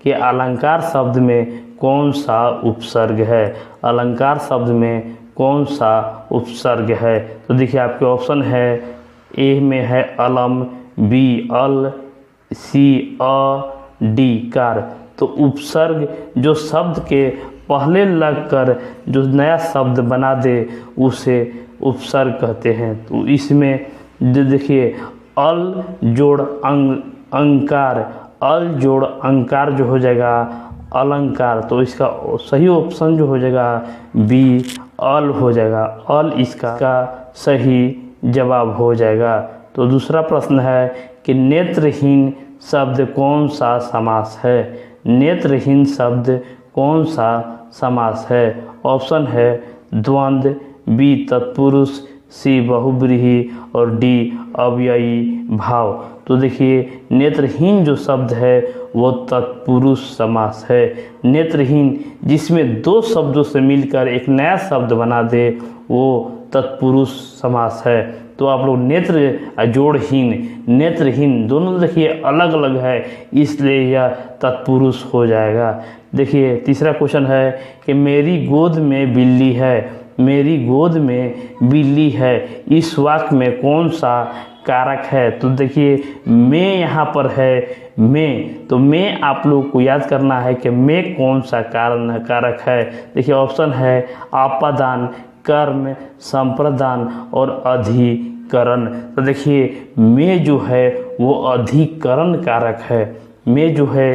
कि अलंकार शब्द में कौन सा उपसर्ग है। अलंकार शब्द में कौन सा उपसर्ग है। तो देखिए आपके ऑप्शन है, ए में है अलम, बी अल, सी अ, डी कार। तो उपसर्ग जो शब्द के पहले लगकर जो नया शब्द बना दे उसे उपसर्ग कहते हैं। तो इसमें देखिए अल जोड़ अंकार, अल जोड़ अंकार जो हो जाएगा अलंकार। तो इसका सही ऑप्शन जो हो जाएगा बी अल हो जाएगा। अल इसका सही जवाब हो जाएगा। तो दूसरा प्रश्न है कि नेत्रहीन शब्द कौन सा समास है। नेत्रहीन शब्द कौन सा समास है। ऑप्शन है द्वंद्व, बी तत्पुरुष, सी बहुब्रीहि और डी अव्ययी भाव। तो देखिए नेत्रहीन जो शब्द है वो तत्पुरुष समास है। नेत्रहीन जिसमें दो शब्दों से मिलकर एक नया शब्द बना दे वो तत्पुरुष समास है। तो आप लोग नेत्र जोड़हीन, नेत्रहीन दोनों देखिए अलग अलग है, इसलिए यह तत्पुरुष हो जाएगा। देखिए तीसरा क्वेश्चन है कि मेरी गोद में बिल्ली है। मेरी गोद में बिल्ली है, इस वाक्य में कौन सा कारक है। तो देखिए मैं यहाँ पर है मैं, तो मैं आप लोग को याद करना है कि मैं कौन सा कारक है। देखिए ऑप्शन है आपादान, कर्म, संप्रदान और अधिकरण। तो देखिए मैं जो है वो अधिकरण कारक है। मैं जो है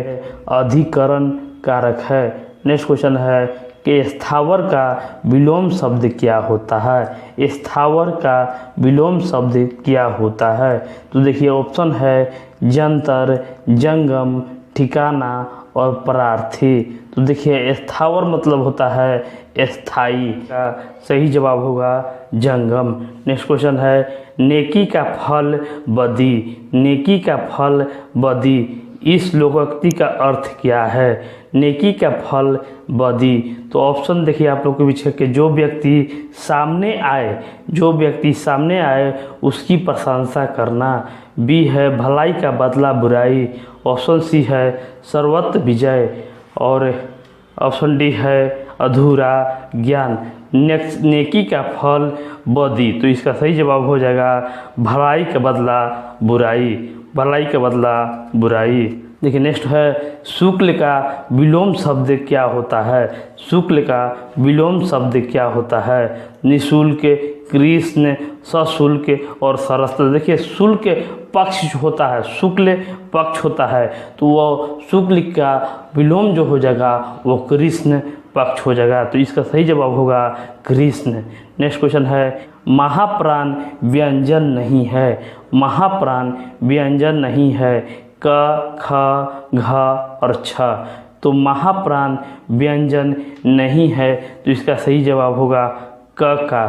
अधिकरण कारक है। नेक्स्ट क्वेश्चन है कि स्थावर का विलोम शब्द क्या होता है। स्थावर का विलोम शब्द क्या होता है। तो देखिए ऑप्शन है जंतर, जंगम, ठिकाना और प्रार्थी। तो देखिए स्थावर मतलब होता है स्थाई, का सही जवाब होगा जंगम। नेक्स्ट क्वेश्चन है नेकी का फल बदी। नेकी का फल बदी, इस लोकोक्ति का अर्थ क्या है। नेकी का फल बदी। तो ऑप्शन देखिए आप लोग के पीछे कि जो व्यक्ति सामने आए, जो व्यक्ति सामने आए उसकी प्रशंसा करना। बी है भलाई का बदला बुराई। ऑप्शन सी है सर्वत्र विजय और ऑप्शन डी है अधूरा ज्ञान। नेक्स्ट नेकी का फल बदी, तो इसका सही जवाब हो जाएगा भलाई का बदला बुराई। भलाई का बदला बुराई। देखिए नेक्स्ट है शुक्ल का विलोम शब्द क्या होता है। शुक्ल का विलोम शब्द क्या होता है। निःशुल्क, कृष्ण, सशुल्क और सरस्वत। देखिए शुल्क पक्ष जो होता है, शुक्ल पक्ष होता है, तो वो शुक्ल का विलोम जो हो जाएगा वो कृष्ण पक्ष हो जाएगा। तो इसका सही जवाब होगा कृष्ण। नेक्स्ट क्वेश्चन है महाप्राण व्यंजन नहीं है। महाप्राण व्यंजन नहीं है। क, ख, घ और छ। तो महाप्राण व्यंजन नहीं है, तो इसका सही जवाब होगा क का।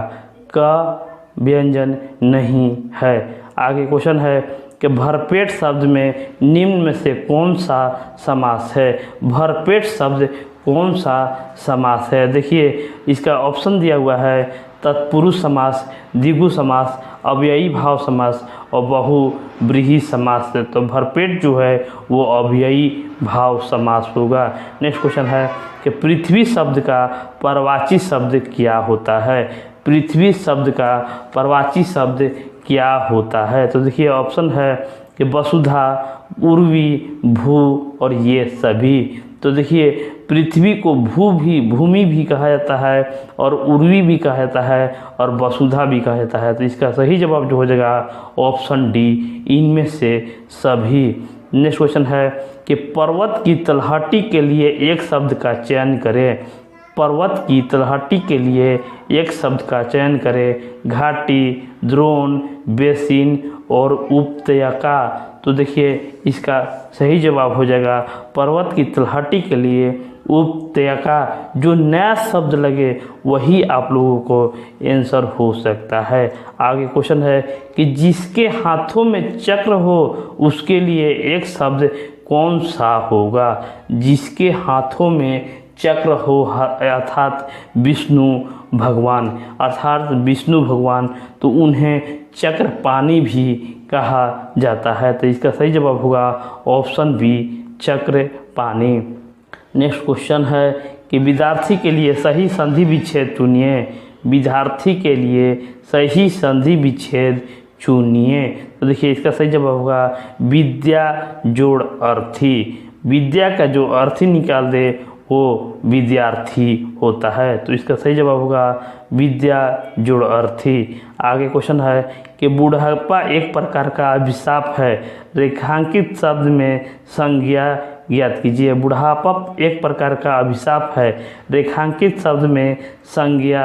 क व्यंजन नहीं है। आगे क्वेश्चन है कि भरपेट शब्द में निम्न में से कौन सा समास है। भरपेट शब्द कौन सा समास है। देखिए इसका ऑप्शन दिया हुआ है तत्पुरुष समास, द्विगु समास, अव्ययी भाव समास और बहुब्रीहि समास। तो भरपेट जो है वो अव्ययी भाव समास होगा। नेक्स्ट क्वेश्चन है कि पृथ्वी शब्द का परवाची शब्द क्या होता है। पृथ्वी शब्द का परवाची शब्द क्या होता है। तो देखिए ऑप्शन है कि वसुधा, उर्वी, भू और ये सभी। तो देखिए पृथ्वी को भूमि भी कहा जाता है और उर्वी भी कहा जाता है और वसुधा भी कहा जाता है। तो इसका सही जवाब जो हो जाएगा ऑप्शन डी, इनमें से सभी। नेक्स्ट क्वेश्चन है कि पर्वत की तलहटी के लिए एक शब्द का चयन करें। पर्वत की तलहटी के लिए एक शब्द का चयन करें। घाटी, द्रोण, बेसिन और उपत्यका। तो देखिए इसका सही जवाब हो जाएगा पर्वत की तलहटी के लिए उपत्यका। जो नया शब्द लगे वही आप लोगों को आंसर हो सकता है। आगे क्वेश्चन है कि जिसके हाथों में चक्र हो उसके लिए एक शब्द कौन सा होगा। जिसके हाथों में चक्र हो अर्थात विष्णु भगवान, अर्थात विष्णु भगवान, तो उन्हें चक्रपाणि भी कहा जाता है। तो इसका सही जवाब होगा ऑप्शन बी, चक्रपाणि। पानी। नेक्स्ट क्वेश्चन है कि विद्यार्थी के लिए सही संधि विच्छेद चुनिए। विद्यार्थी के लिए सही संधि विच्छेद चुनिए। तो देखिए इसका सही जवाब होगा विद्या जोड़ अर्थी। विद्या का जो अर्थी निकाल दे वो विद्यार्थी होता है। तो इसका सही जवाब होगा विद्या जोड़ अर्थी। आगे क्वेश्चन है कि बुढ़ापा एक प्रकार का अभिशाप है। रेखांकित शब्द में संज्ञा ज्ञात कीजिए। बुढ़ापा एक प्रकार का अभिशाप है, रेखांकित शब्द में संज्ञा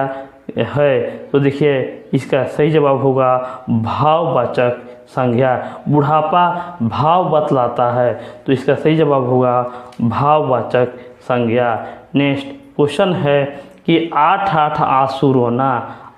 है। तो देखिए इसका सही जवाब होगा भाववाचक संज्ञा। बुढ़ापा भाव बतलाता है, तो इसका सही जवाब होगा भाववाचक संज्ञा। नेक्स्ट क्वेश्चन है कि 8 आंसू रोना।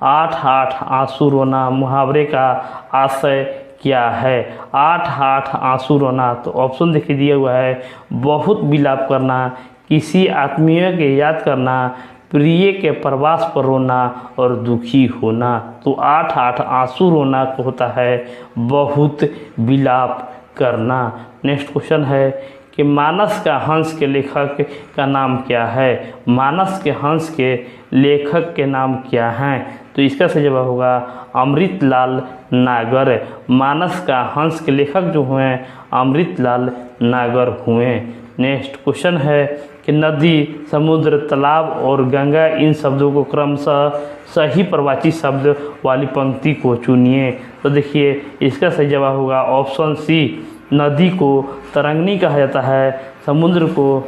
8 आंसू रोना मुहावरे का आशय क्या है? 8 आंसू रोना, तो ऑप्शन देखिए दिया हुआ है बहुत विलाप करना, किसी आत्मीय के याद करना, प्रिय के प्रवास पर रोना और दुखी होना। तो 8 आंसू रोना को होता है बहुत विलाप करना। नेक्स्ट क्वेश्चन है कि मानस का हंस के लेखक का नाम क्या है? मानस के हंस के लेखक के नाम क्या हैं? तो इसका सही जवाब होगा अमृतलाल नागर। मानस का हंस के लेखक जो हुए अमृतलाल नागर हुए। नेक्स्ट क्वेश्चन है कि नदी, समुद्र, तालाब और गंगा इन शब्दों को क्रमशः सही प्रवाची शब्द वाली पंक्ति को चुनिए। तो देखिए इसका सही जवाब होगा ऑप्शन सी। नदी को तरंगिणी कहा जाता है, समुद्र को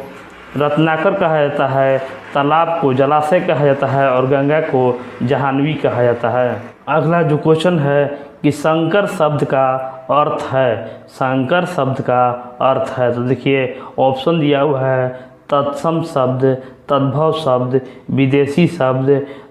रत्नाकर कहा जाता है, तालाब को जलाशय कहा जाता है और गंगा को जाह्नवी कहा जाता है। अगला जो क्वेश्चन है कि संकर शब्द का अर्थ है। संकर शब्द का अर्थ है, तो देखिए ऑप्शन दिया हुआ है तत्सम शब्द, तद्भव शब्द, विदेशी शब्द,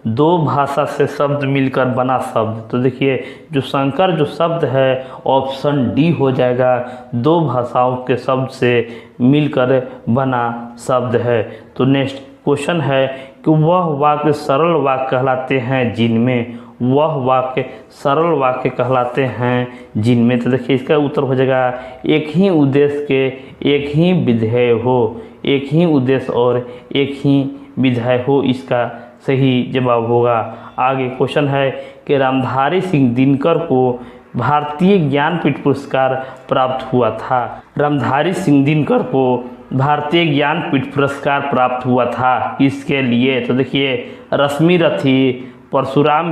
दो भाषा से शब्द मिलकर बना शब्द। तो देखिए जो संकर जो शब्द है ऑप्शन डी हो जाएगा, दो भाषाओं के शब्द से मिलकर बना शब्द है। तो नेक्स्ट क्वेश्चन है कि वह वाक्य सरल वाक्य कहलाते हैं जिनमें, वह वाक्य सरल वाक्य कहलाते हैं जिनमें। तो देखिए इसका उत्तर हो जाएगा एक ही उद्देश्य के एक ही विधेय हो, एक ही उद्देश्य और एक ही विधेय हो, इसका सही जवाब होगा। आगे क्वेश्चन है कि रामधारी सिंह दिनकर को भारतीय ज्ञानपीठ पुरस्कार प्राप्त हुआ था। रामधारी सिंह दिनकर को भारतीय ज्ञानपीठ पुरस्कार प्राप्त हुआ था इसके लिए। तो देखिए रश्मि रथी, परशुराम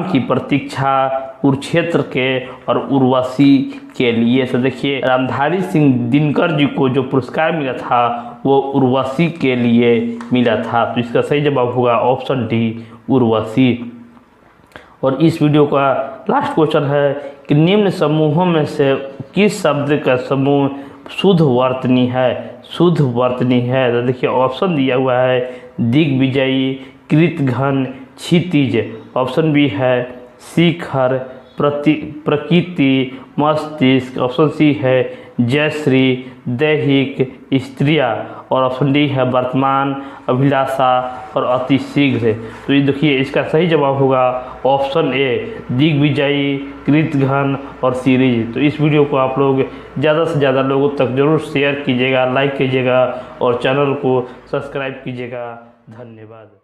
की प्रतीक्षा, कुरुक्षेत्र के और उर्वशी के लिए। तो देखिए रामधारी सिंह दिनकर जी को जो पुरस्कार मिला था वो उर्वशी के लिए मिला था। तो इसका सही जवाब होगा ऑप्शन डी उर्वशी। और इस वीडियो का लास्ट क्वेश्चन है कि निम्न समूहों में से किस शब्द का समूह शुद्ध वर्तनी है? शुद्ध वर्तनी है, तो देखिए ऑप्शन दिया हुआ है दिग्विजयी, कृतघ्न, क्षितिज। ऑप्शन बी है शिखर, प्रकृति, मस्तिष्क। ऑप्शन सी है जयश्री, दैहिक, स्त्रिया। और ऑप्शन डी है वर्तमान, अभिलाषा और अतिशीघ्र। तो ये देखिए इसका सही जवाब होगा ऑप्शन ए दिग्विजयी, कृतघ्न और सीरीज। तो इस वीडियो को आप लोग ज़्यादा से ज़्यादा लोगों तक जरूर शेयर कीजिएगा, लाइक कीजिएगा और चैनल को सब्सक्राइब कीजिएगा। धन्यवाद।